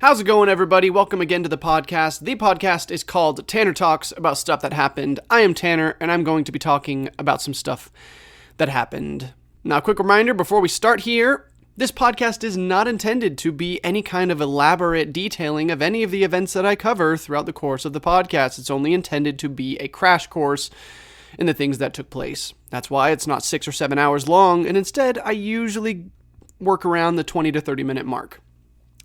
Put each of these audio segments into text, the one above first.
How's it going, everybody? Welcome again to the podcast. The podcast is called Tanner Talks, about stuff that happened. I am Tanner, and I'm going to be talking about some stuff that happened. Now, a quick reminder before we start here, this podcast is not intended to be any kind of elaborate detailing of any of the events that I cover throughout the course of the podcast. It's only intended to be a crash course in the things that took place. That's why it's not 6 or 7 hours long, and instead, I usually work around the 20 to 30 minute mark.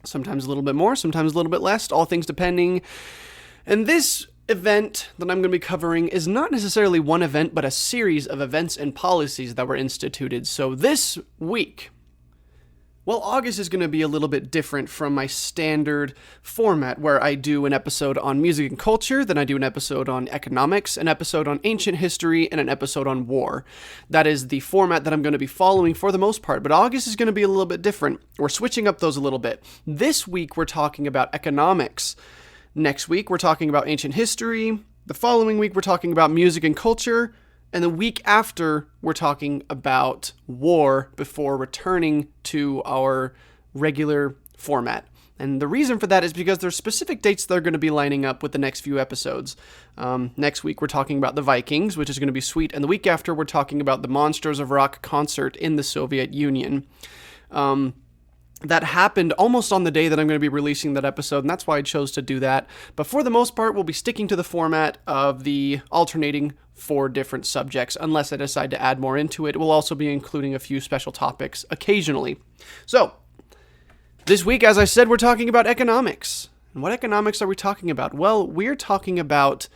Sometimes a little bit more, sometimes a little bit less, all things depending. And this event that I'm going to be covering is not necessarily one event, but a series of events and policies that were instituted. So this week, well, August is going to be a little bit different from my standard format where I do an episode on music and culture, then I do an episode on economics, an episode on ancient history, and an episode on war. That is the format that I'm going to be following for the most part, but August is going to be a little bit different. We're switching up those a little bit. This week, we're talking about economics. Next week, we're talking about ancient history. The following week, we're talking about music and culture. And the week after, we're talking about war before returning to our regular format. And the reason for that is because there's specific dates that are going to be lining up with the next few episodes. Next week, we're talking about the Vikings, which is going to be sweet. And the week after, we're talking about the Monsters of Rock concert in the Soviet Union. That happened almost on the day that I'm going to be releasing that episode, and that's why I chose to do that. But for the most part, we'll be sticking to the format of the alternating 4 different subjects, unless I decide to add more into it. We'll also be including a few special topics occasionally. So, this week, as I said, we're talking about economics. And what economics are we talking about? Well, we're talking about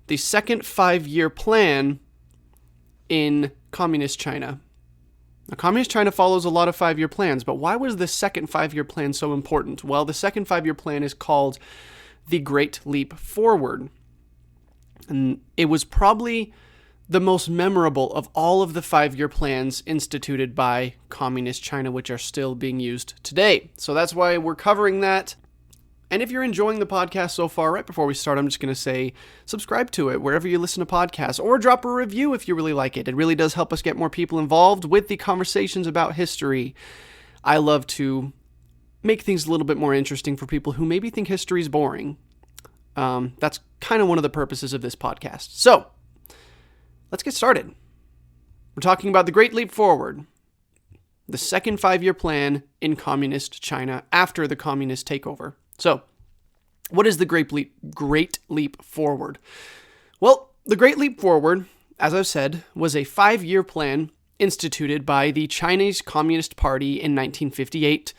the second 5-year plan in Communist China. Now, Communist China follows a lot of 5-year plans, but why was the second 5-year plan so important? Well, the second 5-year plan is called the Great Leap Forward. And it was probably the most memorable of all of the 5-year plans instituted by Communist China, which are still being used today. So that's why we're covering that. And if you're enjoying the podcast so far, right before we start, I'm just going to say subscribe to it wherever you listen to podcasts, or drop a review if you really like it. It really does help us get more people involved with the conversations about history. I love to make things a little bit more interesting for people who maybe think history is boring. That's kind of one of the purposes of this podcast. So, let's get started. We're talking about the Great Leap Forward, the second 5-year plan in Communist China after the communist takeover. So, what is the Great Leap Forward? Well, the Great Leap Forward, as I've said, was a 5-year plan instituted by the Chinese Communist Party in 1958,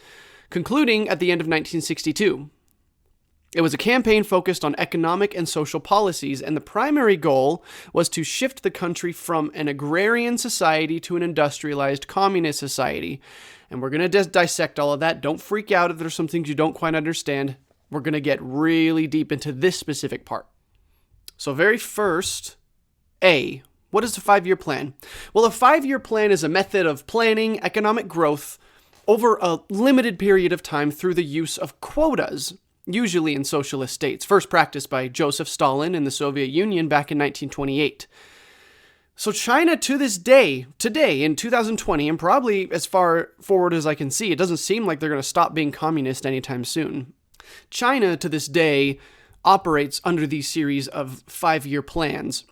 concluding at the end of 1962. It was a campaign focused on economic and social policies, and the primary goal was to shift the country from an agrarian society to an industrialized communist society. And we're going to dissect all of that. Don't freak out if there's some things you don't quite understand. We're going to get really deep into this specific part. So very first, what is a 5-year plan? Well, a 5-year plan is a method of planning economic growth over a limited period of time through the use of quotas, usually in socialist states, first practiced by Joseph Stalin in the Soviet Union back in 1928. So China to this day, today in 2020, and probably as far forward as I can see, it doesn't seem like they're going to stop being communist anytime soon. China to this day operates under these series of 5-year plans.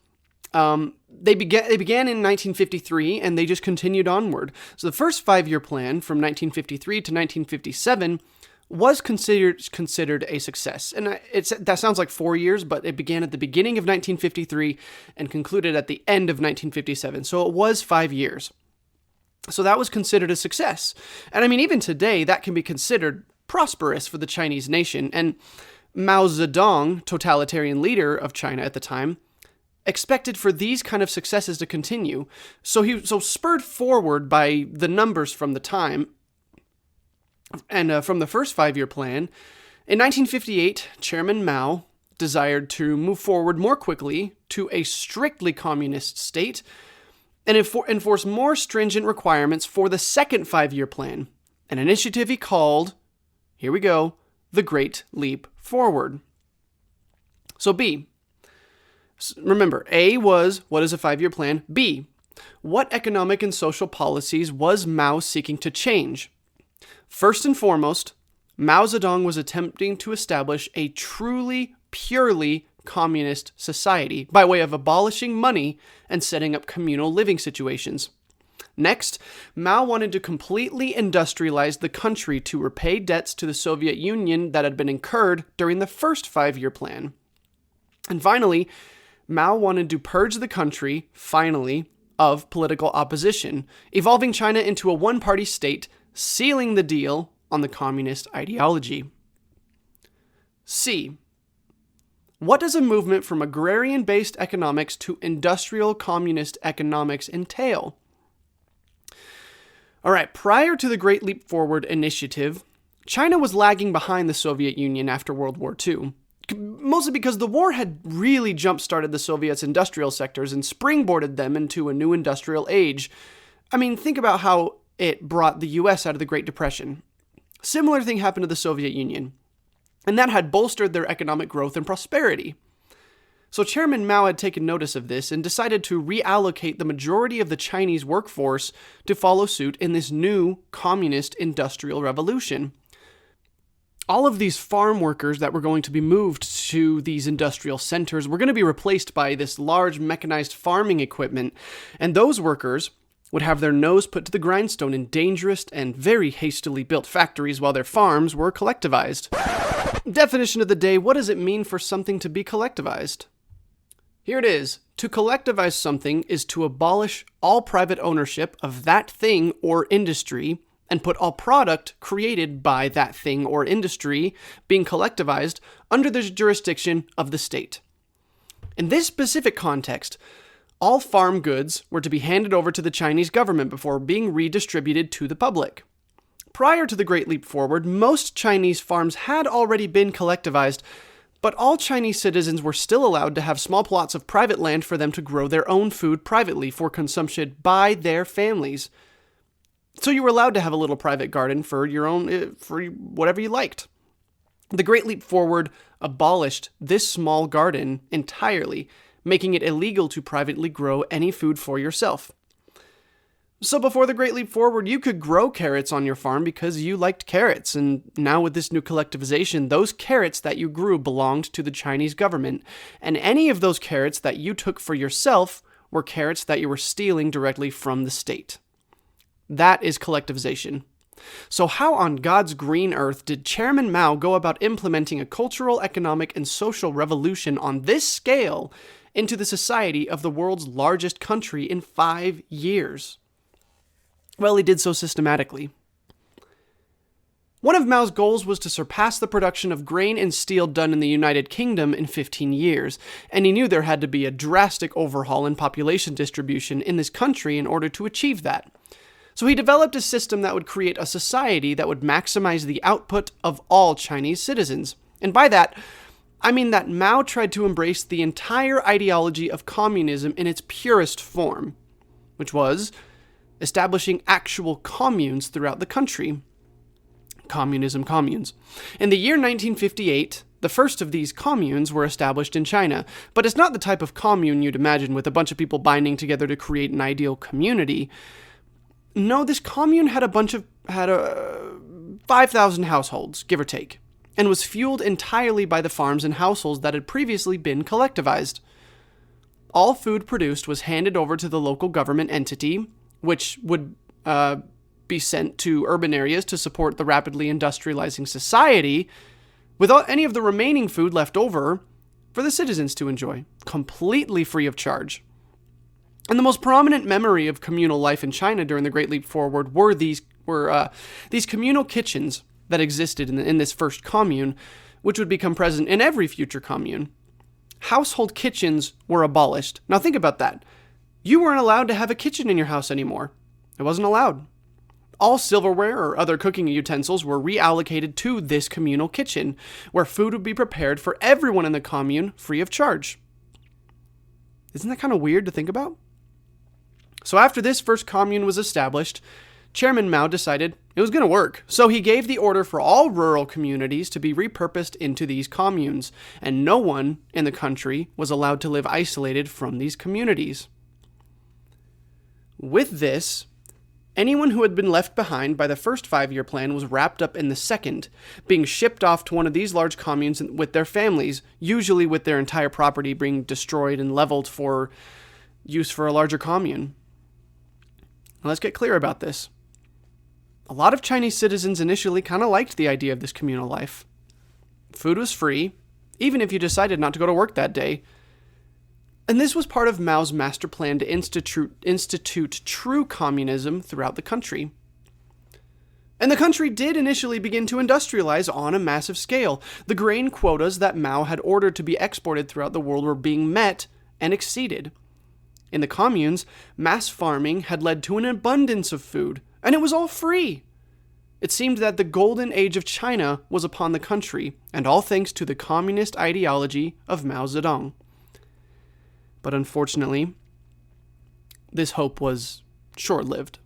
They began in 1953, and they just continued onward. So the first 5-year plan from 1953 to 1957 was considered a success. And that sounds like 4 years, but it began at the beginning of 1953 and concluded at the end of 1957. So it was 5 years. So that was considered a success. And I mean, even today, that can be considered prosperous for the Chinese nation. And Mao Zedong, totalitarian leader of China at the time, expected for these kind of successes to continue. So spurred forward by the numbers from the time, and from the first 5-year plan, in 1958, Chairman Mao desired to move forward more quickly to a strictly communist state and enforce more stringent requirements for the second 5-year plan, an initiative he called, here we go, the Great Leap Forward. So B, remember, A was, what is a 5-year plan? B, what economic and social policies was Mao seeking to change? First and foremost, Mao Zedong was attempting to establish a truly, purely communist society by way of abolishing money and setting up communal living situations. Next, Mao wanted to completely industrialize the country to repay debts to the Soviet Union that had been incurred during the first 5-year plan. And finally, Mao wanted to purge the country, finally, of political opposition, evolving China into a one-party state, sealing the deal on the communist ideology. C. What does a movement from agrarian-based economics to industrial communist economics entail? All right, prior to the Great Leap Forward initiative, China was lagging behind the Soviet Union after World War II, mostly because the war had really jump-started the Soviets' industrial sectors and springboarded them into a new industrial age. I mean, think about how it brought the US out of the Great Depression. Similar thing happened to the Soviet Union, and that had bolstered their economic growth and prosperity. So Chairman Mao had taken notice of this and decided to reallocate the majority of the Chinese workforce to follow suit in this new communist industrial revolution. All of these farm workers that were going to be moved to these industrial centers were going to be replaced by this large mechanized farming equipment, and those workers would have their nose put to the grindstone in dangerous and very hastily built factories while their farms were collectivized. Definition of the day: what does it mean for something to be collectivized? Here it is. To collectivize something is to abolish all private ownership of that thing or industry and put all product created by that thing or industry being collectivized under the jurisdiction of the state. In this specific context, all farm goods were to be handed over to the Chinese government before being redistributed to the public. Prior to the Great Leap Forward, most Chinese farms had already been collectivized, but all Chinese citizens were still allowed to have small plots of private land for them to grow their own food privately for consumption by their families. So you were allowed to have a little private garden for your own, for whatever you liked. The Great Leap Forward abolished this small garden entirely, making it illegal to privately grow any food for yourself. So before the Great Leap Forward, you could grow carrots on your farm because you liked carrots, and now with this new collectivization, those carrots that you grew belonged to the Chinese government, and any of those carrots that you took for yourself were carrots that you were stealing directly from the state. That is collectivization. So how on God's green earth did Chairman Mao go about implementing a cultural, economic, and social revolution on this scale into the society of the world's largest country in 5 years? Well, he did so systematically. One of Mao's goals was to surpass the production of grain and steel done in the United Kingdom in 15 years, and he knew there had to be a drastic overhaul in population distribution in this country in order to achieve that. So he developed a system that would create a society that would maximize the output of all Chinese citizens. And by that, I mean that Mao tried to embrace the entire ideology of communism in its purest form, which was establishing actual communes throughout the country. Communism communes. In the year 1958, the first of these communes were established in China, but it's not the type of commune you'd imagine with a bunch of people binding together to create an ideal community. No, this commune had 5,000 households, give or take, and was fueled entirely by the farms and households that had previously been collectivized. All food produced was handed over to the local government entity, which would be sent to urban areas to support the rapidly industrializing society, without any of the remaining food left over for the citizens to enjoy, completely free of charge. And the most prominent memory of communal life in China during the Great Leap Forward were these communal kitchens that existed in this first commune, which would become present in every future commune. Household kitchens were abolished. Now think about that. You weren't allowed to have a kitchen in your house anymore. It wasn't allowed. All silverware or other cooking utensils were reallocated to this communal kitchen, where food would be prepared for everyone in the commune free of charge. Isn't that kind of weird to think about? So after this first commune was established, Chairman Mao decided it was going to work. So he gave the order for all rural communities to be repurposed into these communes, and no one in the country was allowed to live isolated from these communities. With this, Anyone who had been left behind by the first 5-year plan was wrapped up in the second, being shipped off to one of these large communes with their families, usually with their entire property being destroyed and leveled for use for a larger commune. Now, let's get clear about this. A lot of Chinese citizens initially kind of liked the idea of this communal life. Food was free, even if you decided not to go to work that day. And this was part of Mao's master plan to institute true communism throughout the country. And the country did initially begin to industrialize on a massive scale. The grain quotas that Mao had ordered to be exported throughout the world were being met and exceeded. In the communes, mass farming had led to an abundance of food, and it was all free. It seemed that the golden age of China was upon the country, and all thanks to the communist ideology of Mao Zedong. But unfortunately, this hope was short-lived.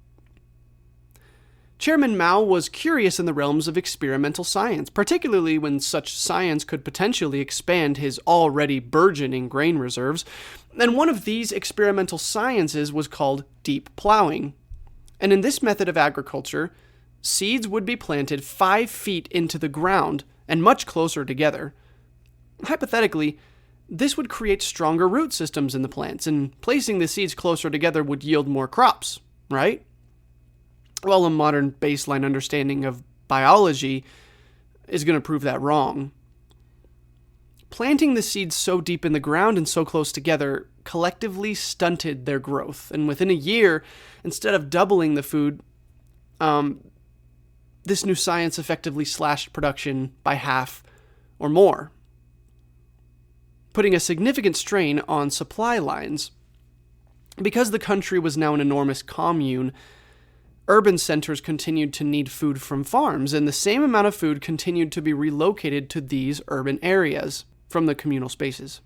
Chairman Mao was curious in the realms of experimental science, particularly when such science could potentially expand his already burgeoning grain reserves, and one of these experimental sciences was called deep plowing. And in this method of agriculture, seeds would be planted 5 feet into the ground and much closer together. Hypothetically, this would create stronger root systems in the plants, and placing the seeds closer together would yield more crops, right? Well, a modern baseline understanding of biology is going to prove that wrong. Planting the seeds so deep in the ground and so close together collectively stunted their growth, and within a year, instead of doubling the food, this new science effectively slashed production by half or more, putting a significant strain on supply lines. Because the country was now an enormous commune, urban centers continued to need food from farms, and the same amount of food continued to be relocated to these urban areas from the communal spaces.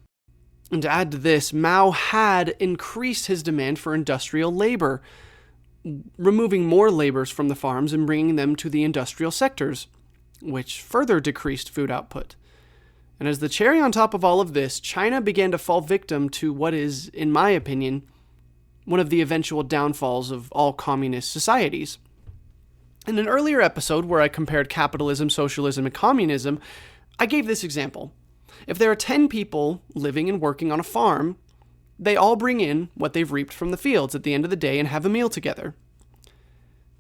And to add to this, Mao had increased his demand for industrial labor, removing more laborers from the farms and bringing them to the industrial sectors, which further decreased food output. And as the cherry on top of all of this, China began to fall victim to what is, in my opinion, one of the eventual downfalls of all communist societies. In an earlier episode where I compared capitalism, socialism, and communism, I gave this example. If there are 10 people living and working on a farm, they all bring in what they've reaped from the fields at the end of the day and have a meal together.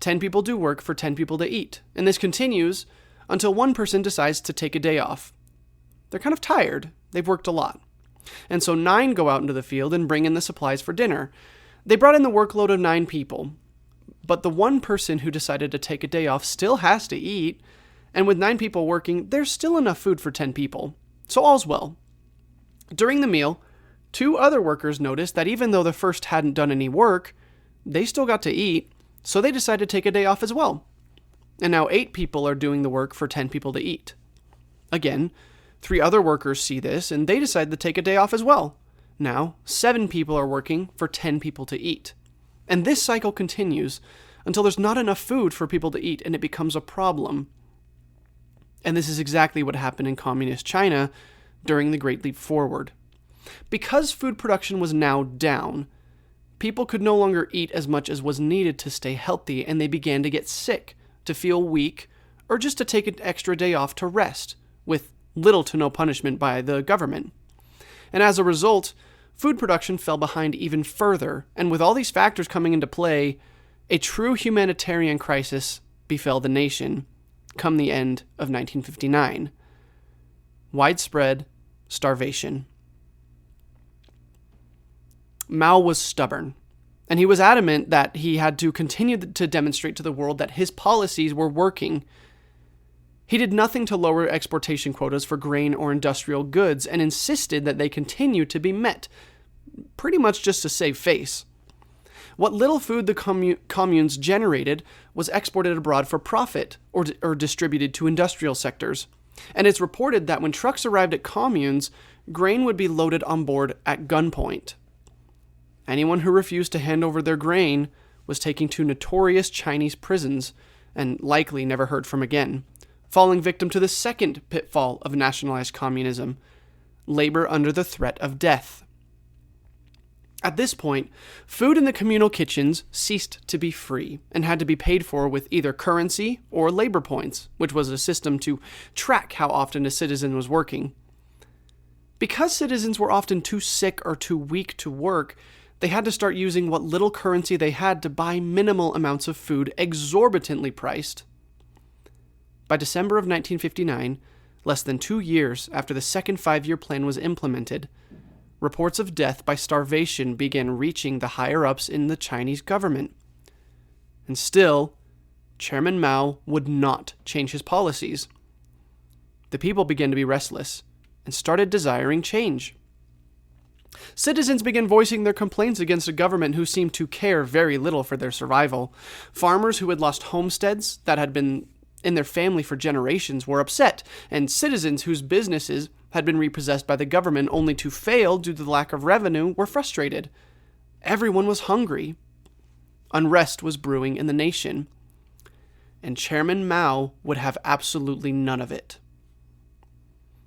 10 people do work for 10 people to eat, and this continues until one person decides to take a day off. They're kind of tired. They've worked a lot. And so 9 go out into the field and bring in the supplies for dinner. They brought in the workload of 9 people, but the one person who decided to take a day off still has to eat, and with 9 people working, there's still enough food for 10 people. So all's well. During the meal, 2 other workers noticed that even though the first hadn't done any work, they still got to eat, so they decided to take a day off as well. And now 8 people are doing the work for 10 people to eat. Again, 3 other workers see this, and they decide to take a day off as well. Now, 7 people are working for 10 people to eat. And this cycle continues until there's not enough food for people to eat, and it becomes a problem. And this is exactly what happened in communist China during the Great Leap Forward. Because food production was now down, people could no longer eat as much as was needed to stay healthy, and they began to get sick, to feel weak, or just to take an extra day off to rest, with little to no punishment by the government. And as a result, food production fell behind even further, and with all these factors coming into play, a true humanitarian crisis befell the nation come the end of 1959. Widespread starvation. Mao was stubborn, and he was adamant that he had to continue to demonstrate to the world that his policies were working. He did nothing to lower exportation quotas for grain or industrial goods and insisted that they continue to be met, pretty much just to save face. What little food the communes generated was exported abroad for profit or distributed to industrial sectors. And it's reported that when trucks arrived at communes, grain would be loaded on board at gunpoint. Anyone who refused to hand over their grain was taken to notorious Chinese prisons and likely never heard from again, falling victim to the second pitfall of nationalized communism, labor under the threat of death. At this point, food in the communal kitchens ceased to be free and had to be paid for with either currency or labor points, which was a system to track how often a citizen was working. Because citizens were often too sick or too weak to work, they had to start using what little currency they had to buy minimal amounts of food exorbitantly priced. By December of 1959, less than 2 years after the second five-year plan was implemented, reports of death by starvation began reaching the higher-ups in the Chinese government. And still, Chairman Mao would not change his policies. The people began to be restless and started desiring change. Citizens began voicing their complaints against a government who seemed to care very little for their survival. Farmers who had lost homesteads that had been in their family for generations were upset, and citizens whose businesses had been repossessed by the government only to fail due to the lack of revenue were frustrated. Everyone was hungry. Unrest was brewing in the nation, and Chairman Mao would have absolutely none of it.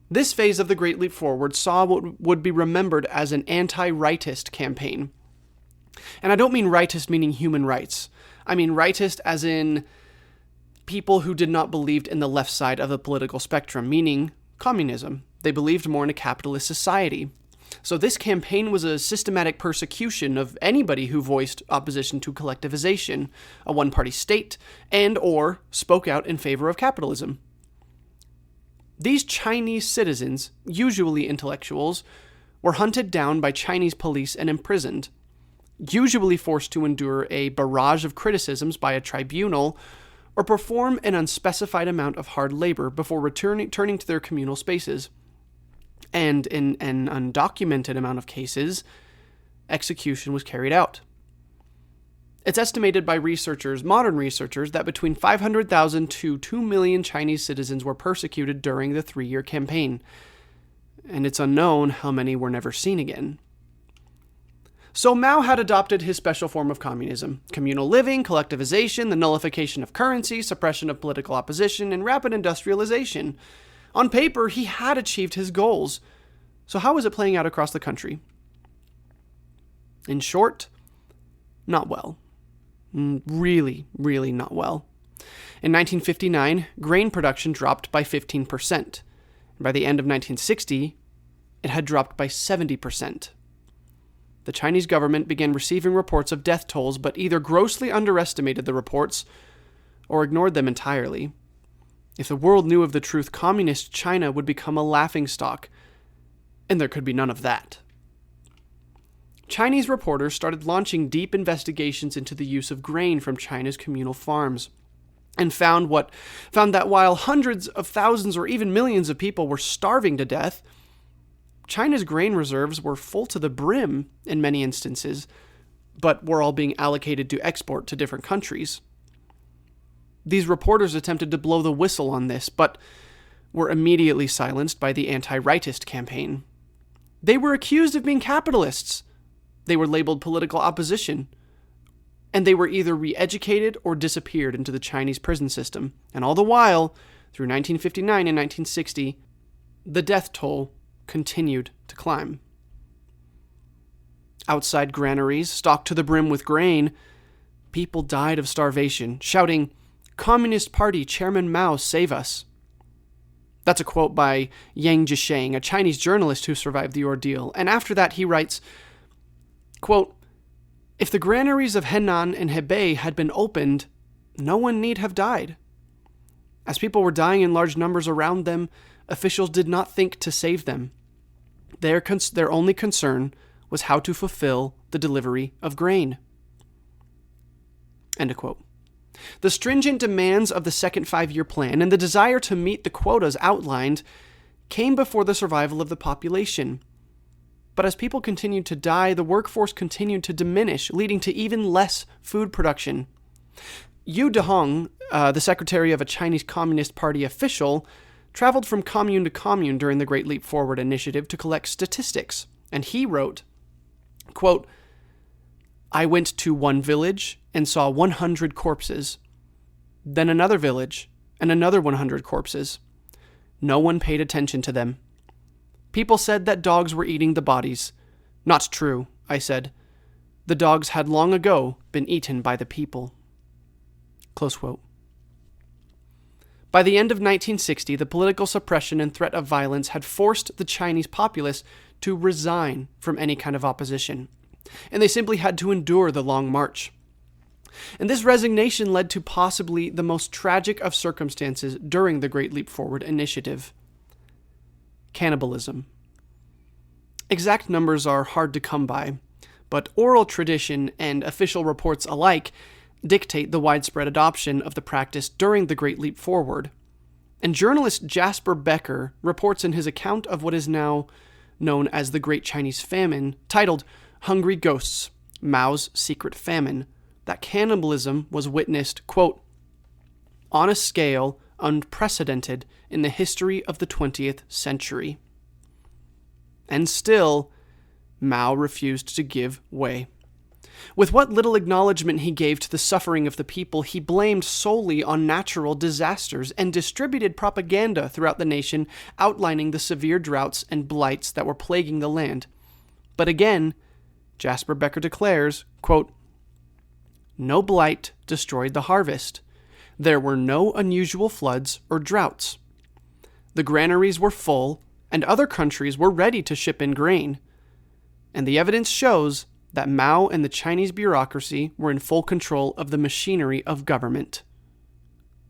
This phase of the Great Leap Forward saw what would be remembered as an anti-rightist campaign. And I don't mean rightist meaning human rights. I mean rightist as in people who did not believe in the left side of the political spectrum, meaning communism. They believed more in a capitalist society. So this campaign was a systematic persecution of anybody who voiced opposition to collectivization, a one-party state, and or spoke out in favor of capitalism. These Chinese citizens, usually intellectuals, were hunted down by Chinese police and imprisoned, usually forced to endure a barrage of criticisms by a tribunal or perform an unspecified amount of hard labor before returning to their communal spaces. And in an undocumented amount of cases, execution was carried out. It's estimated by modern researchers, that between 500,000 to 2 million Chinese citizens were persecuted during the 3-year campaign, and it's unknown how many were never seen again. So Mao had adopted his special form of communism: communal living, collectivization, the nullification of currency, suppression of political opposition, and rapid industrialization. On paper, he had achieved his goals. So how was it playing out across the country? In short, not well. Really, really not well. In 1959, grain production dropped by 15%. By the end of 1960, it had dropped by 70%. The Chinese government began receiving reports of death tolls, but either grossly underestimated the reports or ignored them entirely. If the world knew of the truth, communist China would become a laughingstock, and there could be none of that. Chinese reporters started launching deep investigations into the use of grain from China's communal farms, and found that while hundreds of thousands or even millions of people were starving to death, China's grain reserves were full to the brim in many instances, but were all being allocated to export to different countries. These reporters attempted to blow the whistle on this, but were immediately silenced by the anti-rightist campaign. They were accused of being capitalists. They were labeled political opposition. And they were either re-educated or disappeared into the Chinese prison system. And all the while, through 1959 and 1960, the death toll continued to climb. Outside granaries, stocked to the brim with grain, people died of starvation, shouting, "Communist Party, Chairman Mao, save us." That's a quote by Yang Jisheng, a Chinese journalist who survived the ordeal. And after that, he writes, quote, "If the granaries of Henan and Hebei had been opened, no one need have died. As people were dying in large numbers around them, officials did not think to save them. Their only concern was how to fulfill the delivery of grain." End of quote. The stringent demands of the second five-year plan and the desire to meet the quotas outlined came before the survival of the population. But as people continued to die, the workforce continued to diminish, leading to even less food production. Yu Dehong, the secretary of a Chinese Communist Party official, traveled from commune to commune during the Great Leap Forward initiative to collect statistics, and he wrote, quote, "I went to one village and saw 100 corpses, then another village and another 100 corpses. No one paid attention to them. People said that dogs were eating the bodies. Not true, I said. The dogs had long ago been eaten by the people. Close quote. By the end of 1960, the political suppression and threat of violence had forced the Chinese populace to resign from any kind of opposition, and they simply had to endure the long march. And this resignation led to possibly the most tragic of circumstances during the Great Leap Forward initiative: cannibalism. Exact numbers are hard to come by, but oral tradition and official reports alike dictate the widespread adoption of the practice during the Great Leap Forward. And journalist Jasper Becker reports in his account of what is now known as the Great Chinese Famine, titled Hungry Ghosts, Mao's Secret Famine, that cannibalism was witnessed, quote, on a scale unprecedented in the history of the 20th century. And still, Mao refused to give way. With what little acknowledgement he gave to the suffering of the people, he blamed solely on natural disasters and distributed propaganda throughout the nation outlining the severe droughts and blights that were plaguing the land. But again, Jasper Becker declares, quote, no blight destroyed the harvest. There were no unusual floods or droughts. The granaries were full, and other countries were ready to ship in grain. And the evidence shows that Mao and the Chinese bureaucracy were in full control of the machinery of government.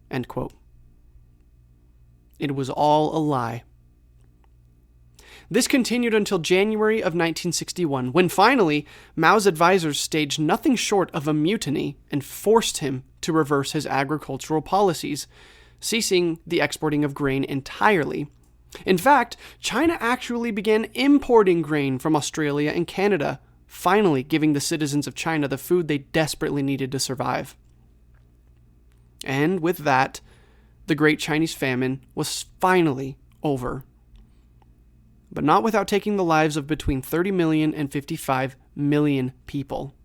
End quote. It was all a lie. This continued until January of 1961, when finally Mao's advisors staged nothing short of a mutiny and forced him to reverse his agricultural policies, ceasing the exporting of grain entirely. In fact, China actually began importing grain from Australia and Canada, finally giving the citizens of China the food they desperately needed to survive. And with that, the Great Chinese Famine was finally over. But not without taking the lives of between 30 million and 55 million people.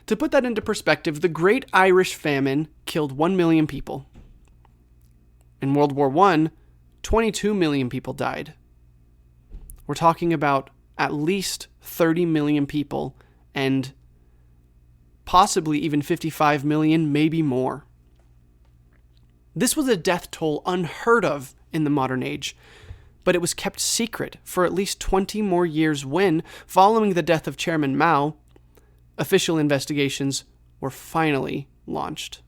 To put that into perspective, the Great Irish Famine killed 1 million people. In World War I, 22 million people died. We're talking about at least 30 million people, and possibly even 55 million, maybe more. This was a death toll unheard of in the modern age, but it was kept secret for at least 20 more years when, following the death of Chairman Mao, official investigations were finally launched.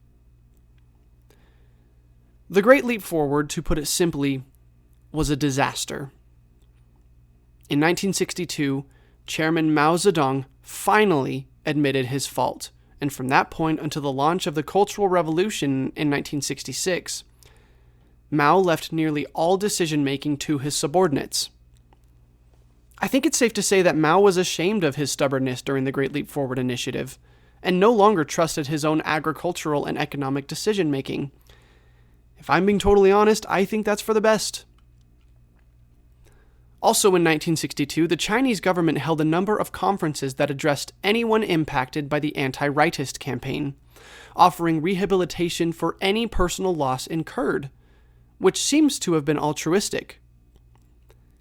The Great Leap Forward, to put it simply, was a disaster. In 1962, Chairman Mao Zedong finally admitted his fault, and from that point until the launch of the Cultural Revolution in 1966, Mao left nearly all decision-making to his subordinates. I think it's safe to say that Mao was ashamed of his stubbornness during the Great Leap Forward initiative, and no longer trusted his own agricultural and economic decision-making. If I'm being totally honest, I think that's for the best. Also in 1962, the Chinese government held a number of conferences that addressed anyone impacted by the anti-rightist campaign, offering rehabilitation for any personal loss incurred, which seems to have been altruistic.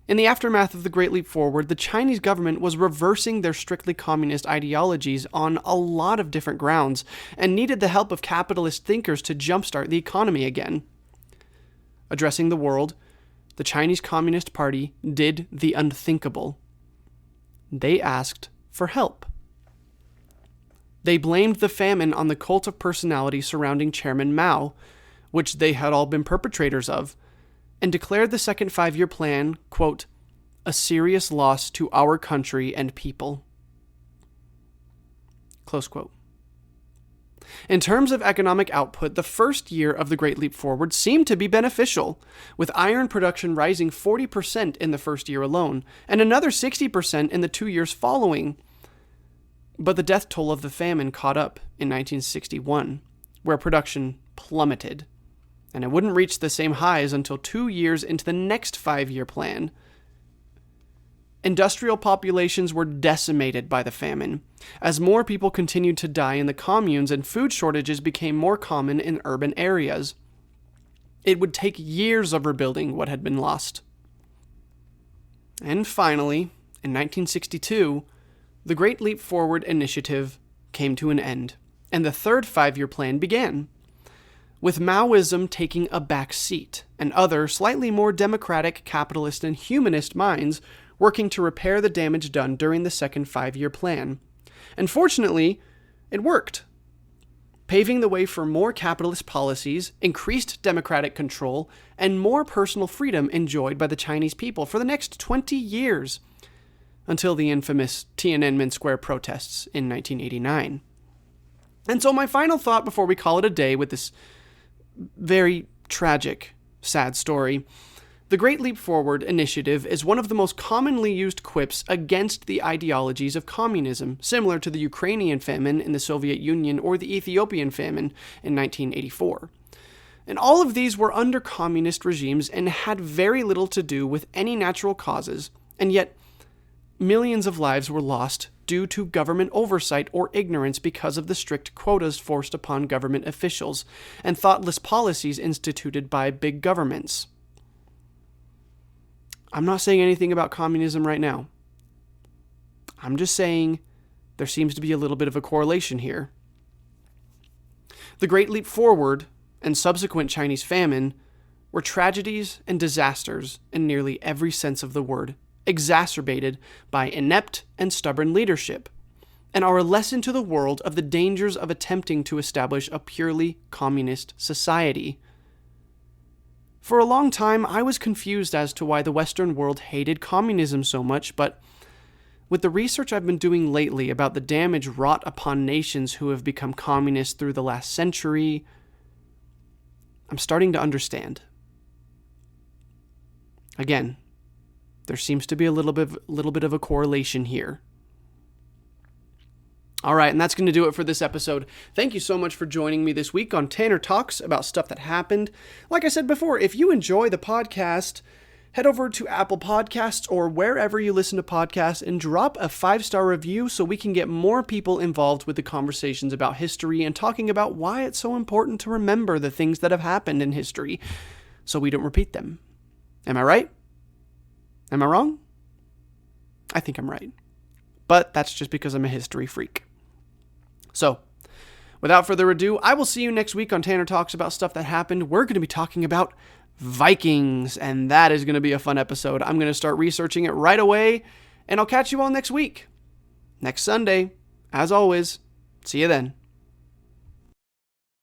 In the aftermath of the Great Leap Forward, the Chinese government was reversing their strictly communist ideologies on a lot of different grounds and needed the help of capitalist thinkers to jumpstart the economy again. Addressing the world, the Chinese Communist Party did the unthinkable. They asked for help. They blamed the famine on the cult of personality surrounding Chairman Mao, which they had all been perpetrators of, and declared the second five-year plan, quote, a serious loss to our country and people. Close quote. In terms of economic output, the first year of the Great Leap Forward seemed to be beneficial, with iron production rising 40% in the first year alone, and another 60% in the 2 years following. But the death toll of the famine caught up in 1961, where production plummeted, and it wouldn't reach the same highs until 2 years into the next 5-year plan. Industrial populations were decimated by the famine, as more people continued to die in the communes and food shortages became more common in urban areas. It would take years of rebuilding what had been lost. And finally, in 1962, the Great Leap Forward initiative came to an end, and the third five-year plan began, with Maoism taking a back seat, and other, slightly more democratic, capitalist, and humanist minds working to repair the damage done during the second five-year plan. And fortunately, it worked, paving the way for more capitalist policies, increased democratic control, and more personal freedom enjoyed by the Chinese people for the next 20 years, until the infamous Tiananmen Square protests in 1989. And so my final thought before we call it a day with this very tragic, sad story: the Great Leap Forward initiative is one of the most commonly used quips against the ideologies of communism, similar to the Ukrainian famine in the Soviet Union or the Ethiopian famine in 1984. And all of these were under communist regimes and had very little to do with any natural causes, and yet millions of lives were lost due to government oversight or ignorance because of the strict quotas forced upon government officials and thoughtless policies instituted by big governments. I'm not saying anything about communism right now. I'm just saying there seems to be a little bit of a correlation here. The Great Leap Forward and subsequent Chinese famine were tragedies and disasters in nearly every sense of the word, exacerbated by inept and stubborn leadership, and are a lesson to the world of the dangers of attempting to establish a purely communist society. For a long time, I was confused as to why the Western world hated communism so much, but with the research I've been doing lately about the damage wrought upon nations who have become communist through the last century, I'm starting to understand. Again, there seems to be a little bit of a correlation here. All right, and that's going to do it for this episode. Thank you so much for joining me this week on Tanner Talks about stuff that happened. Like I said before, if you enjoy the podcast, head over to Apple Podcasts or wherever you listen to podcasts and drop a 5-star review so we can get more people involved with the conversations about history and talking about why it's so important to remember the things that have happened in history so we don't repeat them. Am I right? Am I wrong? I think I'm right. But that's just because I'm a history freak. So, without further ado, I will see you next week on Tanner Talks about stuff that happened. We're going to be talking about Vikings, and that is going to be a fun episode. I'm going to start researching it right away, and I'll catch you all next week. Next Sunday. As always, see you then.